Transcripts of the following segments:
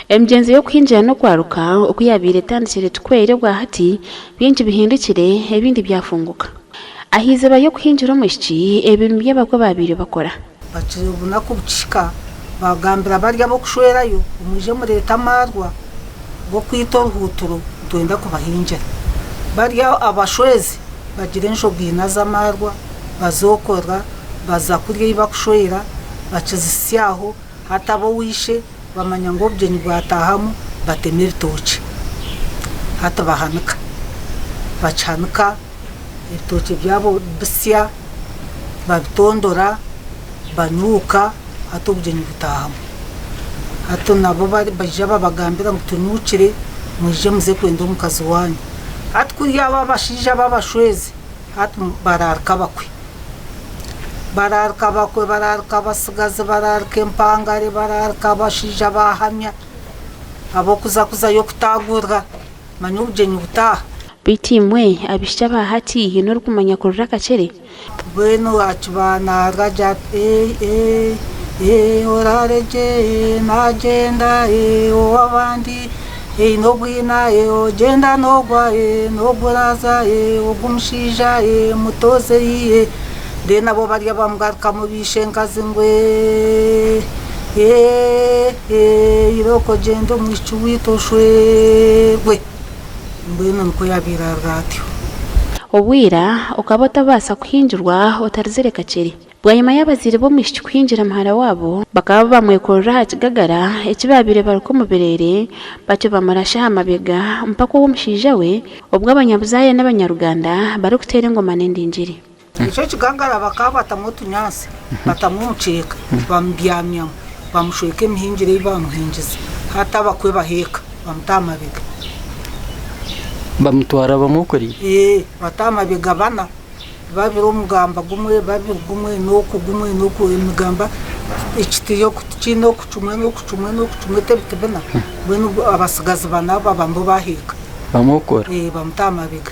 Emigenzo yo kwinjira no kwaruka ukuyabire tandikire tukwere bwa hati byinshi bihindukire ebindi byafunguka ahize bayo kwinjira mushiki ebintu by'abakwe babiri bakora bakibuna kubishika bagambira barya bo kushwerayo umuje muri leta marwa bo kwitorhuturo twenda kubahinjira barya abashwezi bagire nshobwina z'amarwa bazokora baza kurya ibakushwera bakizisyaho hatabo wishe bamanya ngo bye nibatahamu batemera toci hata bahanuka bacanuka itoci byabo bisya babitondora banyuka hato bye nibutahamu hato nabo baje babagambira ngo tunukire muje muze kwenda umukazi wanyu hati kuri aba bashija babashwezi hati bararka bakwe bararka basigaze bararka empangare bararka bashija bahamya abo kuza yo kutagurwa manyu bujeni butaha bitimwe abishya bahati hino rukumanya kurura kacere bweno acibana raja orareje nagenda owabandi no bwina ogenda nogwa no buraza ogumshija mutoze de nabo barya bamgaruka mu bishenga zingwe iroko gendo mwicu witoshwe mbwino nko yabira ratyo obwira ukabota basa kuhinjirwa utarizere kaceri bwanyuma y'abazire bo mishiki kwinjira mahara wabo bakaba bamwekorera hakigagara ekibabire baruko muberere bacho bamarasha amabega mpako w'umushija we ubwo abanyabuzaye n'abanyaruganda bari gutera ingoma n'indinjiri icyo kigangara bakaba batamutunyanse batamumuceka bambyamya bamushweke mihingire bamuhingiza hata bakwe baheka bamutamabega bamutwara bamukori batamabega bana babiro mugamba gumwe babiro gumwe nuko imigamba ikitiyo kucino kucumwe tebitebena bwenu abasigazi bana babambo baheka bamukora bamutamabega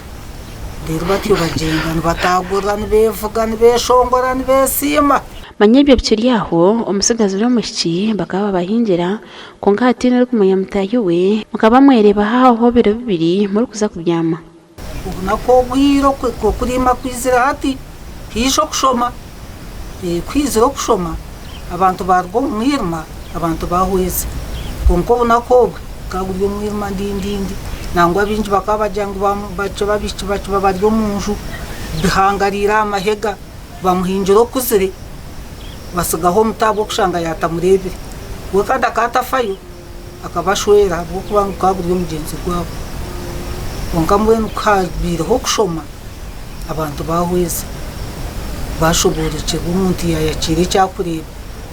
rero batiyo bagenda batagura nibevuga nibeshongora nibesima manyebye byiriyaho umusigazi no mushiki bakaba bahingira ko ngati no kumenya mutayo we mukaba mwereba haho biro bibiri muri kuza kubyama ubunako bwiro ko kurima kwizira hati hisho kushoma kwizira kushoma abantu barwo mwirma abantu bahweze konko bunako kaguryo mwirma ndindi nangwa binji bakaba bajyangu bacho babishi bacho babaryo munju bihangarira amahega bamuhinjiro kuzire basigaho mutabo kushanga yatamurebere wakanda katafayo akabashwera bwo kubanga kaguryo mugenzi gwabo onkamwe nukabira ho kushoma abantu bahweze bashoboretse umuntu yayakire cyakureba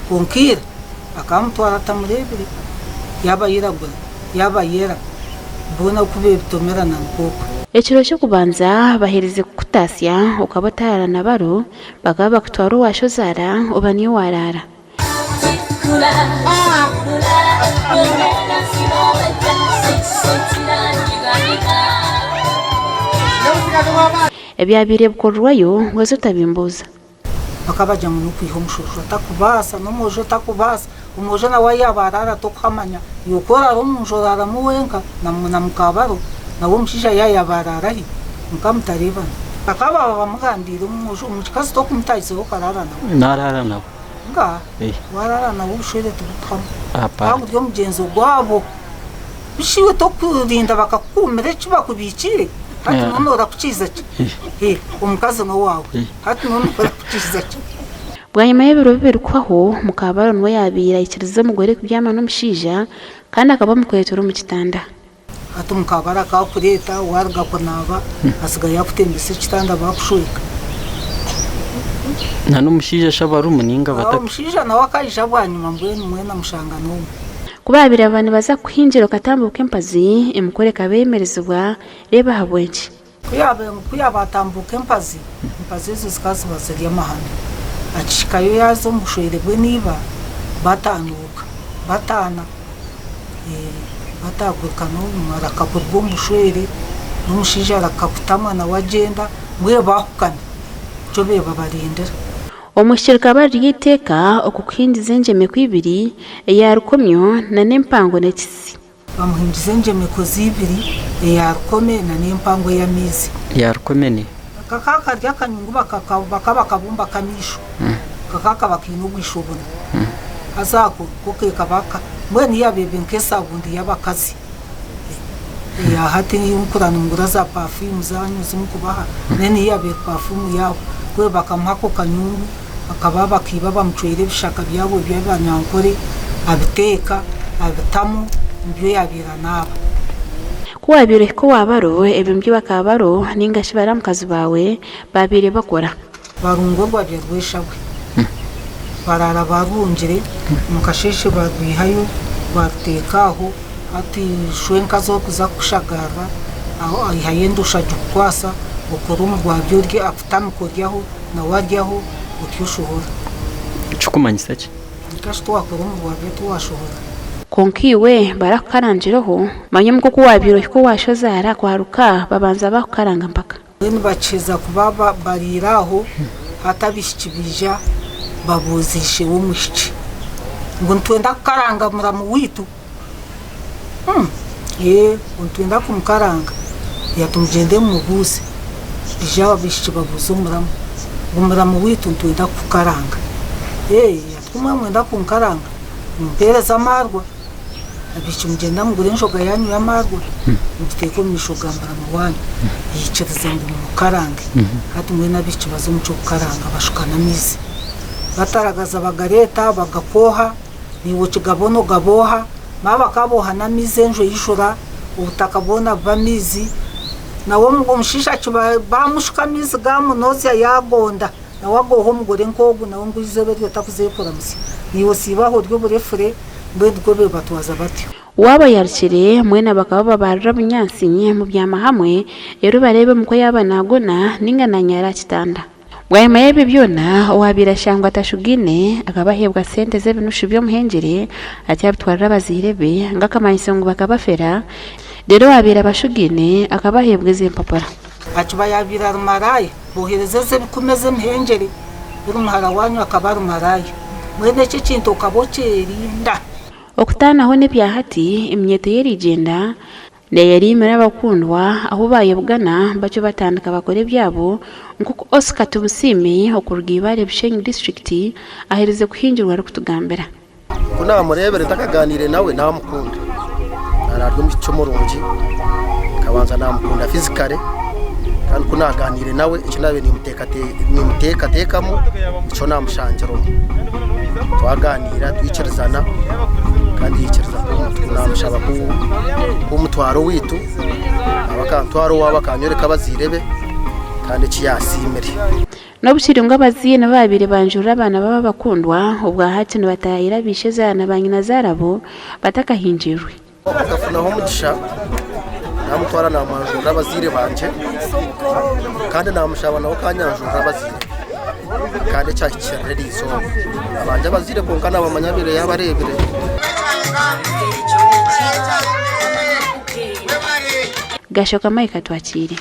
konkira akamutwara tamurebere yaba yiragwa yaba yera bona kubebitomerana nkoko ekiro cyo kubanza bahereze kutasya ukabatarana baro bagaba bakutwara washozara ubaniyo warara ebyabire bukorwayo ngwezo tabimbuza bakabaja mu kwiho mushusho takubasa no mojo takubasa umojo na wayabarara tokamanya yokora rumunjorara muwenka namuna mukabaro nawo mshija yayabarara hi mukamtareba akaba bamugandira umujo umukasi to kumutayize okarara narara nawo nga warara nawo ushwere tukama apa aguryo mugenzo gwabo bishiwe to kurinda bakakumere kibakubikire hati nonora kukiza umukazi no wawe hati nonora kukiza bwanyuma y'ibiro bibiri kwaho mukabaro nwo yabira ikirizo mugore kubyama no mushija kandi akaba mukwetura mu kitanda hati mukabara ka kureta warga konaba asigaye yakutembese kitanda bakushuika na no mushija shabaru muninga batatu mushija nawe akayija bwanyuma mbwene mwena mushanga no kubabira abantu baza kuhinjira katambuke mpazi imukore kabemerezwa reba habwenci kuyabatambuke mpazi zo zikazi baziriya mahana akishikayo yazo mushwerebwe niba batanuka batana bataguruka n'umwe arakaburwa umushwere n'umushija arakakutama na wagenda mwe bahukana cyo beba barindira omushirika baryiteka okukuhindiza enjemeko ibiri eyarukomyo na n'empango n'ekisi bamuhindiza enjemeko zibiri eyarukome na n'empango y'amizi yarukomene kakakarya akanyungu bakabumba kamisho kakaka bakina ubwishobora azako kokeka baka mwene yabebe nkesabundi y'abakazi hati y'umukurano ngura za perfume zanyu zimukubaha nene yabe perfume yabo kwe bakamuhako kanyungu bakaba bakiba bamucwere bishaka byabo by'abanyankore abiteka abitamu ibyo yabira nabo kuwabire ko wabaro ebimbi bakabaro ningashi baramukazi bawe babire bakora barungorwa byarweshawe barara barunjire mukasheshe barwihayo batekaho ati shwenka zo kuza kushagara aho ayendusha jukwasa ukorumu rwabyo rye afutamu koryaho na waryaho ukyushohora cukumanyisa ki nikashi twakorumu rwabyo tuwashohora konkiwe barakaranjiroho manyamko kuwabiro ko washozara kwaruka babanza bakaranga mpaka bene baceza kuba bariraho hatabishikibija babuzishe w'umushiki ngo ntwenda kukaranga muramu witu ntwenda kumukaranga yatumugende mu buzi bijaba bishiki babuze umuramu witu ntwenda kukaranga yatuma mwenda kumukaranga mpereza amarwa abishiki mugenda mugure nshoga yanyu y'amarwa muteko mishoga muramu wanyu yicirize ngo mukarange hati mwe nabishiki bazo muco kukaranga bashukana mizi bataragaza bagareta bagakoha niwo kigabono gaboha maba kaboha na mizenjo yishura ubutaka bona bamizi nawo ngo mushisha bamushuka mizi gamunozi yagonda nawo agoho mugore nkogu nawo ngo izebe takuzerekora musi niwo sibaho ryo burefure mbedgo be batwaza batyo waba yarikire mwena bakaba barura bunyansinye mu byama hamwe rero barebe muko yabanagona ningana nyara kitanda Bwayima yebe byona wabira shangwa tashugine akabahebwa sente z'ebinushu byo muhenjere acyabitwarira bazirebe ngakamanyise ngo bakabafera rero wabira bashugine akabahebwa z'impapara acuba yabira rumaraye bohereze bikumeze muhenjere urumhara wanyu akabarumaraye mwene cyo kintu kabocerinda okutanaho ne byahati imyete yerigenda Neyeri imera bakundwa aho bayebwana bacyo batandika bakore byabo nkuko Oscar Tubusimi okurugibare Bushenyi district ahereze kuhinjirwa ari kutugambera kuna murebere takaganire nawe namukunda araryo mu cyomurungi kabanza namukunda physically kandi kunaganire nawe icyo nabe nimuteka tekamo icyo namushanjero twaganira twicerizana kandi yiciriza namushaba ku mutwaro witu abakantwaro wabakanyoreka bazirebe kandi kiyasimere no bushiringa abazina babire banjura abana baba bakundwa ubwa hati no batayira bishezana banyina zarabo batakahinjirwe akafunaho mugisha namutwara namanjura bazire banje kandi namushaba naho kanyanjura bazire kandi cyakirere izo abanje bazire konkana abamanyabire yabarebere Gashoka Mike twakire